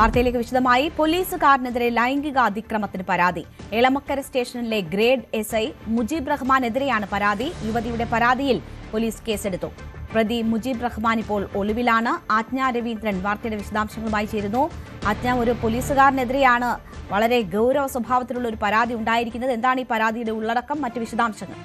വാർത്തയിലേക്ക് വിശദമായി. പോലീസുകാരനെതിരെ ലൈംഗിക അതിക്രമത്തിന് പരാതി. എളമക്കര സ്റ്റേഷനിലെ ഗ്രേഡ് SI മുജീബ് റഹ്മാനെതിരെയാണ് പരാതി. യുവതിയുടെ പരാതിയിൽ പോലീസ് കേസെടുത്തു. പ്രതി മുജീബ് റഹ്മാൻ ഇപ്പോൾ ഒളിവിലാണ്. ആജ്ഞ രവീന്ദ്രൻ വാർത്തയുടെ വിശദാംശങ്ങളുമായി ചേരുന്നു. ആജ്ഞ, ഒരു പോലീസുകാരനെതിരെയാണ് വളരെ ഗൌരവ സ്വഭാവത്തിലുള്ള ഒരു പരാതി ഉണ്ടായിരിക്കുന്നത്. എന്താണ് ഈ പരാതിയുടെ ഉള്ളടക്കം, മറ്റ് വിശദാംശങ്ങൾ?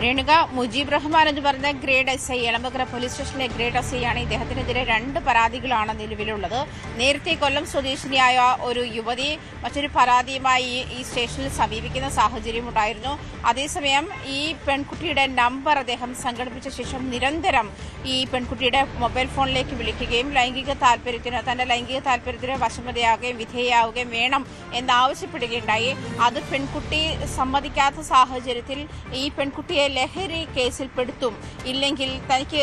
രേണുക, മുജീബ് റഹ്മാൻ എന്ന് പറഞ്ഞ ഗ്രേഡ് SI എളമക്കര പോലീസ് സ്റ്റേഷനിലെ ഗ്രേഡ് SI ആണ്. ഇദ്ദേഹത്തിനെതിരെ 2 പരാതികളാണ് നിലവിലുള്ളത്. നേരത്തെ കൊല്ലം സ്വദേശിനിയായ ഒരു യുവതി മറ്റൊരു പരാതിയുമായി ഈ സ്റ്റേഷനിൽ സമീപിക്കുന്ന സാഹചര്യം ഉണ്ടായിരുന്നു. അതേസമയം ഈ പെൺകുട്ടിയുടെ നമ്പർ അദ്ദേഹം സംഘടിപ്പിച്ച ശേഷം നിരന്തരം ഈ പെൺകുട്ടിയുടെ മൊബൈൽ ഫോണിലേക്ക് വിളിക്കുകയും തന്റെ ലൈംഗിക താല്പര്യത്തിന് വശമതയാവുകയും വിധേയയാവുകയും വേണം എന്നാവശ്യപ്പെടുകയുണ്ടായി. അത് പെൺകുട്ടി സമ്മതിക്കാത്ത സാഹചര്യത്തിൽ ഈ പെൺകുട്ടിയെ ലഹരി കേസിൽ പെടുത്തും, ഇല്ലെങ്കിൽ തനിക്ക്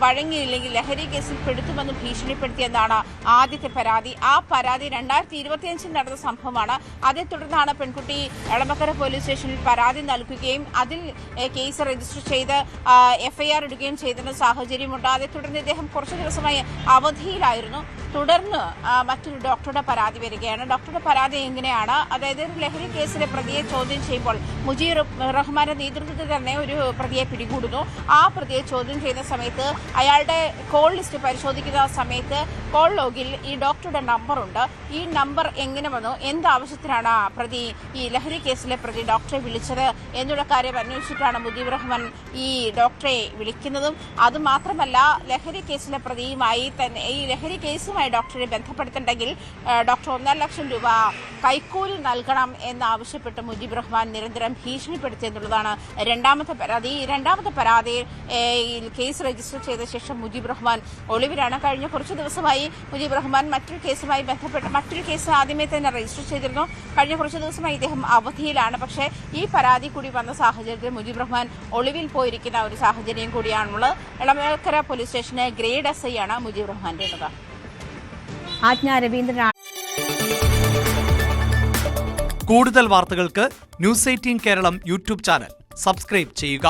വഴങ്ങിയില്ലെങ്കിൽ ലഹരി കേസിൽ പെടുത്തുമെന്ന് ഭീഷണിപ്പെടുത്തിയെന്നാണ് ആദ്യത്തെ പരാതി. ആ പരാതി 2025 നടന്ന സംഭവമാണ്. അതേ തുടർന്നാണ് പെൺകുട്ടി എളമക്കര പോലീസ് സ്റ്റേഷനിൽ പരാതി നൽകുകയും അതിൽ കേസ് രജിസ്റ്റർ ചെയ്ത് FIR ഇടുകയും ചെയ്തിരുന്ന സാഹചര്യമുണ്ട്. അതേ തുടർന്ന് ഇദ്ദേഹം കുറച്ചു ദിവസമായി അവധിയിലായിരുന്നു. തുടർന്ന് മറ്റൊരു ഡോക്ടറുടെ പരാതി വരികയാണ്. ഡോക്ടറുടെ പരാതി എങ്ങനെയാണ്? അതായത് ലഹരി കേസിലെ പ്രതിയെ ചോദ്യം ചെയ്യുമ്പോൾ മുജീബ് റഹ്മാന്റെ നേതൃത്വത്തിൽ തന്നെ ഒരു പ്രതിയെ പിടികൂടുന്നു. ആ പ്രതിയെ ചോദ്യം ചെയ്യുന്ന സമയത്ത് അയാളുടെ കോൾ ലിസ്റ്റ് പരിശോധിക്കുന്ന സമയത്ത് കോൾ ലോഗിൽ ഈ ഡോക്ടറുടെ നമ്പറുണ്ട്. ഈ നമ്പർ എങ്ങനെ വന്നു, എന്താവശ്യത്തിനാണ് പ്രതി ഈ ലഹരി കേസിലെ പ്രതി ഡോക്ടറെ വിളിച്ചത് എന്നുള്ള കാര്യം അന്വേഷിച്ചിട്ടാണ് മുജീബ് റഹ്മാൻ ഈ ഡോക്ടറെ വിളിക്കുന്നതും. അതുമാത്രമല്ല, ലഹരി കേസിലെ പ്രതിയുമായി തന്നെ ഈ ലഹരി കേസുമായി ഡോക്ടറെ ബന്ധപ്പെടുത്തുണ്ടെങ്കിൽ ഡോക്ടർ 1.5 ലക്ഷം രൂപ കൈക്കൂലി നൽകണം എന്നാവശ്യപ്പെട്ട് മുജീബ് റഹ്മാൻ നിരന്തരം ഭീഷണിപ്പെടുത്തിയെന്നുള്ളതാണ് രണ്ടാമത്തെ പരാതി. രണ്ടാമത്തെ പരാതിയിൽ കേസ് രജിസ്റ്റർ ചെയ്ത ശേഷം മുജീബ് റഹ്മാൻ ഒളിവിലാണ്. കഴിഞ്ഞ കുറച്ചു ദിവസമായി മുജീബ് റഹ്മാൻ മറ്റൊരു കേസുമായി ബന്ധപ്പെട്ട് മറ്റൊരു കേസ് ആദ്യമേ തന്നെ രജിസ്റ്റർ ചെയ്തിരുന്നു. കഴിഞ്ഞ കുറച്ചു ദിവസമായി ഇദ്ദേഹം അവധിയിലാണ്. പക്ഷേ ഈ പരാതി കൂടി വന്ന സാഹചര്യത്തിൽ മുജീബ് റഹ്മാൻ ഒളിവിൽ പോയിരിക്കുന്ന ഒരു സാഹചര്യം കൂടിയാണുള്ളത്. എളമക്കര പോലീസ് സ്റ്റേഷന് ഗ്രേഡ് SI ആണ് മുജീബ് റഹ്മാന്റെ. ആജ്ഞ രവീന്ദ്രൻ. കൂടുതൽ വാർത്തകൾക്ക് News 18 Keralam YouTube channel subscribe ചെയ്യുക.